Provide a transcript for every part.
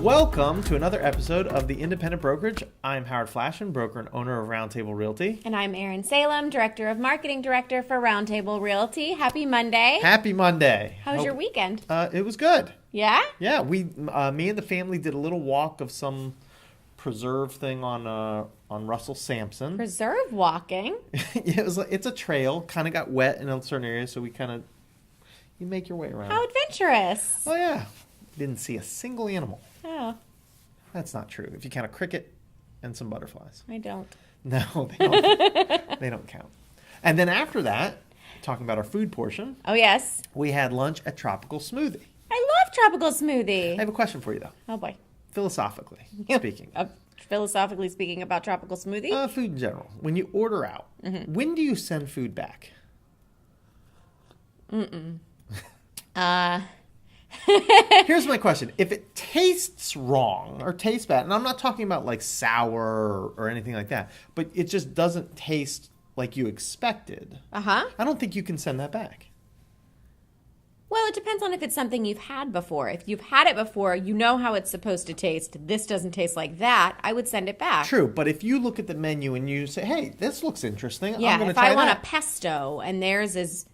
Welcome to another episode of the Independent Brokerage. I'm Howard Flashen, broker and owner of Roundtable Realty. And I'm Erin Salem, Director of Marketing Director for Roundtable Realty. Happy Monday. Happy Monday. How was your weekend? It was good. Yeah? Yeah, me and the family did a little walk of some preserve thing on Russell Sampson. Preserve walking? Yeah, it's a trail. Kind of got wet in a certain area, so you make your way around. How adventurous. Oh, yeah. Didn't see a single animal. Oh, That's not true. If you count a cricket and some butterflies. I don't. No, they don't. They don't count. And then after that, talking about our food portion, Oh, yes. we had lunch at Tropical Smoothie. I love tropical smoothie. I have a question for you, though. Oh, boy. Philosophically speaking. Philosophically speaking about tropical smoothie? Food in general. When you order out, when do you send food back? Here's my question. If it tastes wrong or tastes bad, and I'm not talking about like sour or anything like that, but it just doesn't taste like you expected, Uh-huh. I don't think you can send that back. Well, it depends on if it's something you've had before. If you've had it before, you know how it's supposed to taste. This doesn't taste like that. I would send it back. True, but if you look at the menu and you say, hey, this looks interesting, Yeah, I'm going to if try I want that. a pesto and theirs is,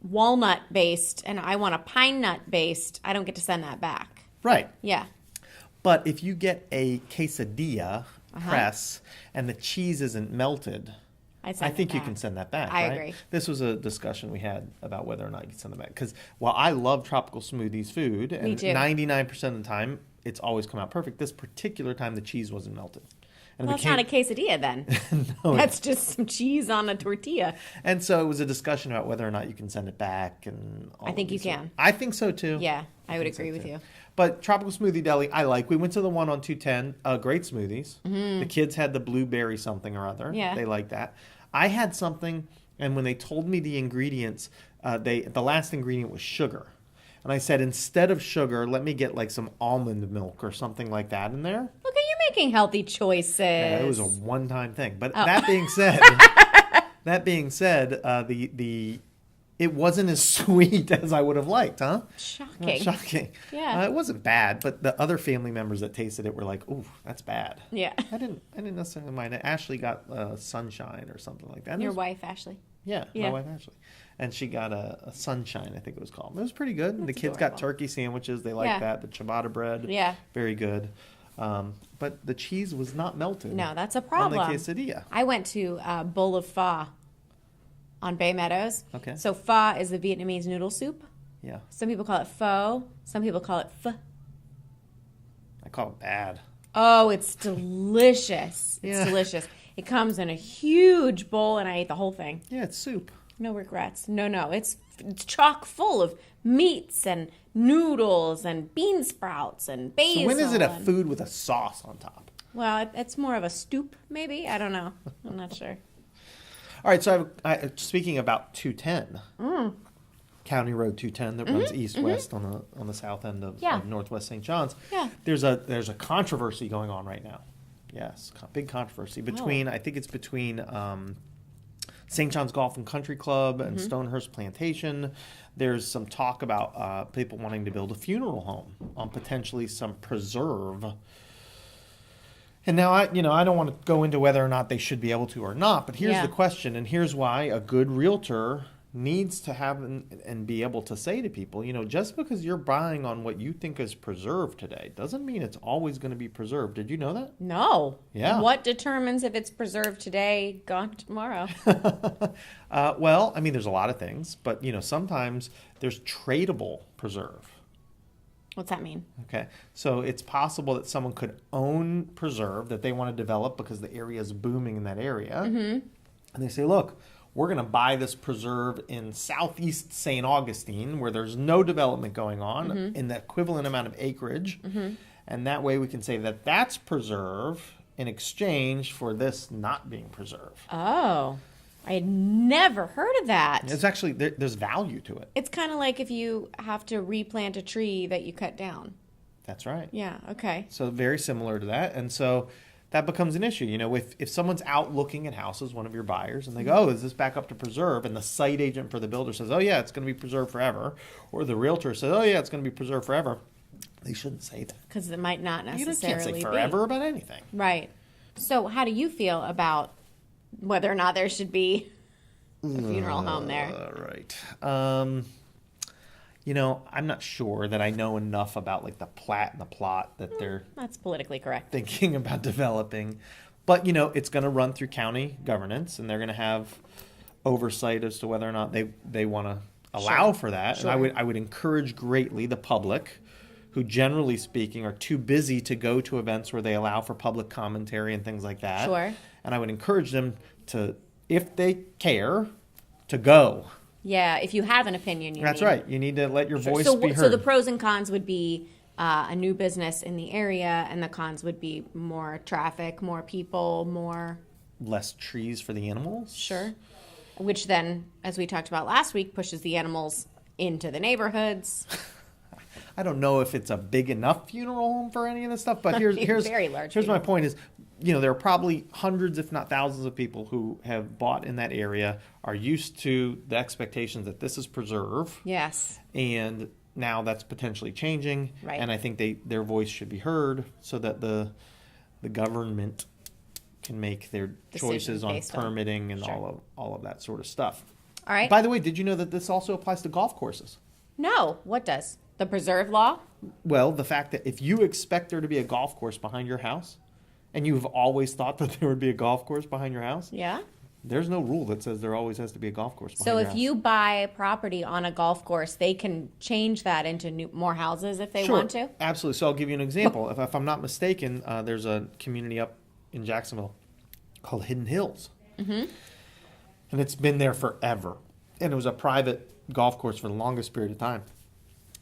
walnut based and I want a pine nut based, I don't get to send that back. Right. Yeah. But if you get a quesadilla press and the cheese isn't melted, I think you can send that back. I right? agree. This was a discussion we had about whether or not you can send them back. Because while I love Tropical Smoothies food, and Me too. 99% of the time, it's always come out perfect, this particular time the cheese wasn't melted. And Well, it's not a quesadilla then. No, That's just some cheese on a tortilla. And so it was a discussion about whether or not you can send it back. And all I think of you these can. things. I think so too. Yeah, I would think so agree with too. you. But Tropical Smoothie Deli, I like. We went to the one on 210. Great smoothies. The kids had the blueberry something or other. Yeah. They liked that. I had something, and when they told me the ingredients, the last ingredient was sugar. And I said, instead of sugar, let me get like some almond milk or something like that in there. Look at you making healthy choices. Yeah, it was a one-time thing. But that being said, it wasn't as sweet as I would have liked, huh? Shocking. Shocking. Yeah. It wasn't bad, but the other family members that tasted it were like, "Ooh, that's bad." Yeah. I didn't necessarily mind it. Ashley got sunshine or something like that. And Your wife, Ashley. Yeah, Yeah. my wife Ashley. And she got a sunshine, I think it was called. It was pretty good. And the That's kids got adorable. turkey sandwiches. They liked Yeah. that. The ciabatta bread. Yeah. Very good. But the cheese was not melted. No, that's a On problem. the quesadilla. I went to a bowl of pho on Bay Meadows. Okay. So pho is the Vietnamese noodle soup. Yeah. Some people call it pho. Some people call it pho. I call it bad. Oh, it's delicious. It's Yeah. delicious. It comes in a huge bowl, and I ate the whole thing. Yeah, it's soup. No regrets. No. It's chock full of meats and noodles and bean sprouts and basil. So when is it a and- food with a sauce on top? Well, it's more of a stoop, maybe. I don't know. I'm not sure. All right, so speaking about 210, County Road 210 that runs east-west on the south end of Northwest St. John's. Yeah. There's a controversy going on right now. Yes, big controversy between I think it's between St. John's Golf and Country Club and Stonehurst Plantation. There's some talk about people wanting to build a funeral home on potentially some preserve. And now I don't want to go into whether or not they should be able to or not, but here's Yeah. the question, and here's why a good realtor needs to have and be able to say to people, just because you're buying on what you think is preserved today doesn't mean it's always going to be preserved. Did you know that? No. Yeah. What determines if it's preserved today, gone tomorrow? Well, I mean, there's a lot of things, but sometimes there's tradable preserve. What's that mean? Okay, so it's possible that someone could own preserve that they want to develop because the area is booming in that area, and they say, "Look, we're going to buy this preserve in southeast St. Augustine where there's no development going on in the equivalent amount of acreage, and that way we can say that that's preserve in exchange for this not being preserved." Oh, I had never heard of that. It's actually there's value to it. It's kind of like if you have to replant a tree that you cut down. That's right. Yeah, okay. So very similar to that. And so that becomes an issue. If someone's out looking at houses, one of your buyers, and they go, "Oh, is this back up to preserve?" And the site agent for the builder says, "Oh, yeah, it's going to be preserved forever." Or the realtor says, "Oh, yeah, it's going to be preserved forever." They shouldn't say that. Because it might not You necessarily can't say be. forever about anything. Right. So how do you feel about whether or not there should be a funeral home there? Right. I'm not sure that I know enough about like the plat and the plot that they're That's politically correct. thinking about developing. But, it's going to run through county governance, and they're going to have oversight as to whether or not they want to allow for that. Sure. And I would encourage greatly the public, who generally speaking are too busy to go to events where they allow for public commentary and things like that. Sure. And I would encourage them to, if they care, to go. Yeah, if you have an opinion, That's right. You need to let your voice be heard. So the pros and cons would be a new business in the area, and the cons would be more traffic, more people, more... Less trees for the animals? Sure. Which then, as we talked about last week, pushes the animals into the neighborhoods. I don't know if it's a big enough funeral home for any of this stuff, but here's Very large my funeral. point is, there are probably hundreds, if not thousands, of people who have bought in that area, are used to the expectations that this is preserve. Yes. And now that's potentially changing. Right. And I think their voice should be heard so that the government can make their choices on permitting and Sure. all of that sort of stuff. All right. By the way, did you know that this also applies to golf courses? No. What does? The preserve law? Well, the fact that if you expect there to be a golf course behind your house, and you've always thought that there would be a golf course behind your house, Yeah. there's no rule that says there always has to be a golf course behind So your if house. you buy property on a golf course, they can change that into more houses if they Sure, want to? absolutely. So I'll give you an example. if I'm not mistaken, there's a community up in Jacksonville called Hidden Hills. Mm-hmm. And it's been there forever. And it was a private golf course for the longest period of time.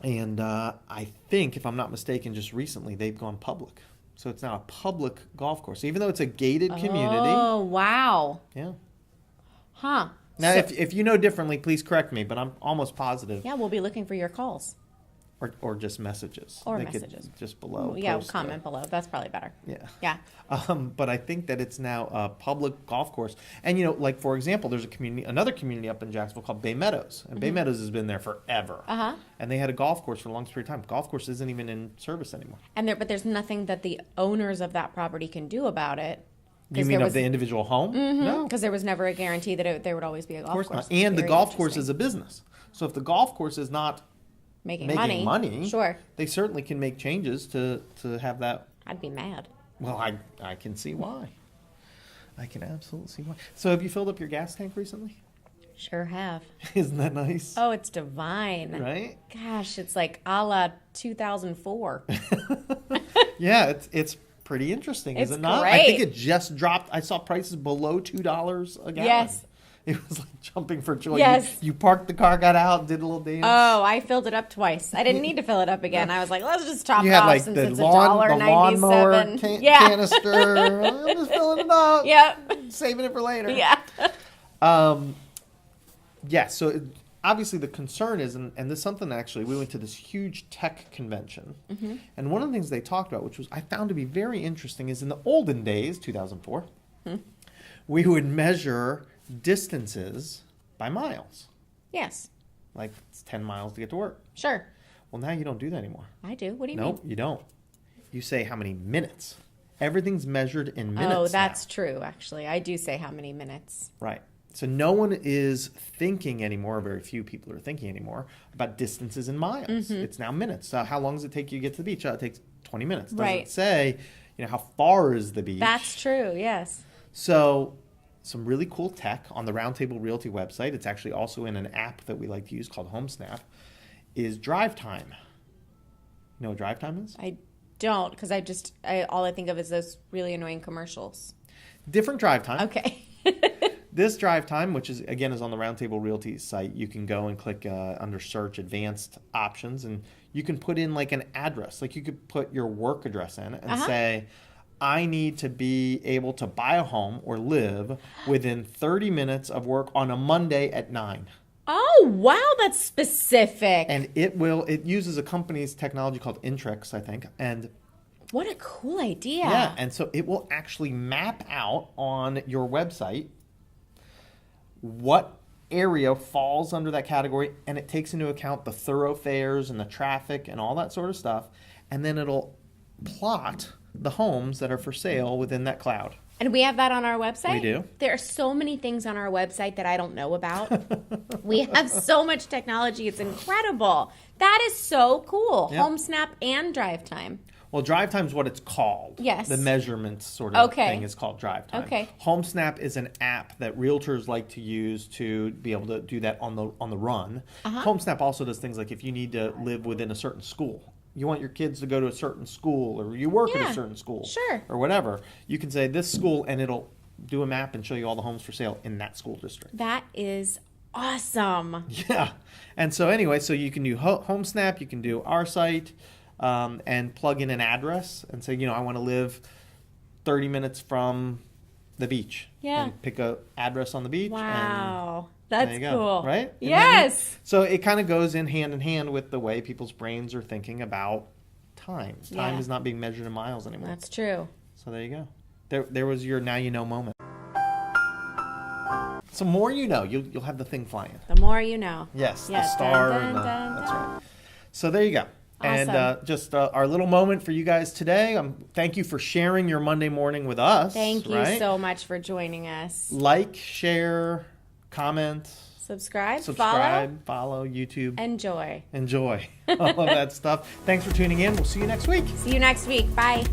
And I think, if I'm not mistaken, just recently they've gone public. So it's now a public golf course, even though it's a gated community. Oh, wow. Yeah. Huh. Now, So- if you know differently, please correct me, but I'm almost positive. Yeah, we'll be looking for your calls. Or just messages. Or They could messages. just below. Yeah, post, comment below. That's probably better. Yeah. Yeah. But I think that it's now a public golf course. And, like, for example, there's another community up in Jacksonville called Bay Meadows. And Bay Meadows has been there forever. Uh-huh. And they had a golf course for the longest period of time. Golf course isn't even in service anymore. But there's nothing that the owners of that property can do about it. You mean of the individual home? No. Because there was never a guarantee that there would always be a golf Of course course. not. And the Very golf course interesting. is a business. So if the golf course is not making making money, Sure. they certainly can make changes to have that. I'd be mad. Well, I can see why. I can absolutely see why. So have you filled up your gas tank recently? Sure have. Isn't that nice? Oh, it's divine. Right? Gosh, it's like a la 2004. Yeah, it's pretty interesting, is It's it not? I great. think it just dropped. I saw prices below $2 a gallon. Yes. It was like jumping for joy. Yes. You parked the car, got out, did a little dance. Oh, I filled it up twice. I didn't need to fill it up again. I was like, let's just top You it had off like since the it's lawnmower $1.97. Yeah. canister. I'm just filling it up. Yep. Saving it for later. Yeah. Yeah, so obviously the concern is, and this is something that actually, we went to this huge tech convention, and one of the things they talked about, which was I found to be very interesting, is in the olden days, 2004, we would measure distances by miles. Yes. Like it's 10 miles to get to work. Sure. Well, now you don't do that anymore. I do. What do you Nope, mean? you don't. You say how many minutes. Everything's measured in minutes. Oh, that's now. true, actually. I do say how many minutes. Right. So no one is thinking anymore, very few people are thinking anymore, about distances in miles. It's now minutes. So how long does it take you to get to the beach? It takes 20 minutes. It doesn't Right. say, how far is the beach? That's true, yes. So some really cool tech on the Roundtable Realty website. It's actually also in an app that we like to use called HomeSnap, is drive time. You know what drive time is? I don't, because all I think of is those really annoying commercials. Different drive time. Okay. This drive time, which is again is on the Roundtable Realty site, you can go and click under search advanced options, and you can put in like an address. Like you could put your work address in and say, I need to be able to buy a home or live within 30 minutes of work on a Monday at 9. Oh, wow, that's specific. And it uses a company's technology called Intrix, I think. And what a cool idea. yeah, and so it will actually map out on your website what area falls under that category, and it takes into account the thoroughfares and the traffic and all that sort of stuff. and then it'll plot the homes that are for sale within that cloud. And we have that on our website? We do. There are so many things on our website that I don't know about. We have so much technology. It's incredible. That is so cool. Yep. HomeSnap and Drive Time. Well, Drive Time is what it's called. Yes. The measurement sort of Okay. thing is called Drive Time. Okay. HomeSnap is an app that realtors like to use to be able to do that on the run. HomeSnap also does things like if you need to live within a certain school. You want your kids to go to a certain school, or you work at Yeah, a certain school. sure. Or whatever. You can say this school, and it'll do a map and show you all the homes for sale in that school district. That is awesome. Yeah. And so anyway, so you can do HomeSnap, you can do our site, and plug in an address and say, I want to live 30 minutes from the beach. Yeah. And pick a address on the beach. Wow. And That's there you go. cool. Right? Isn't that Yes. neat? So it kind of goes in hand with the way people's brains are thinking about time. Time Yeah. is not being measured in miles anymore. That's true. So there you go. There was your now you know moment. So more you know, you'll have the thing flying. The more you know. Yes, the Yes. star. Dun, and dun, the, dun, that's dun. right. So there you go. And Awesome. just our little moment for you guys today. Thank you for sharing your Monday morning with us. Thank you right? so much for joining us. Like, share, comment, Subscribe, follow YouTube. enjoy. Enjoy all of that stuff. Thanks for tuning in. We'll see you next week. See you next week. Bye.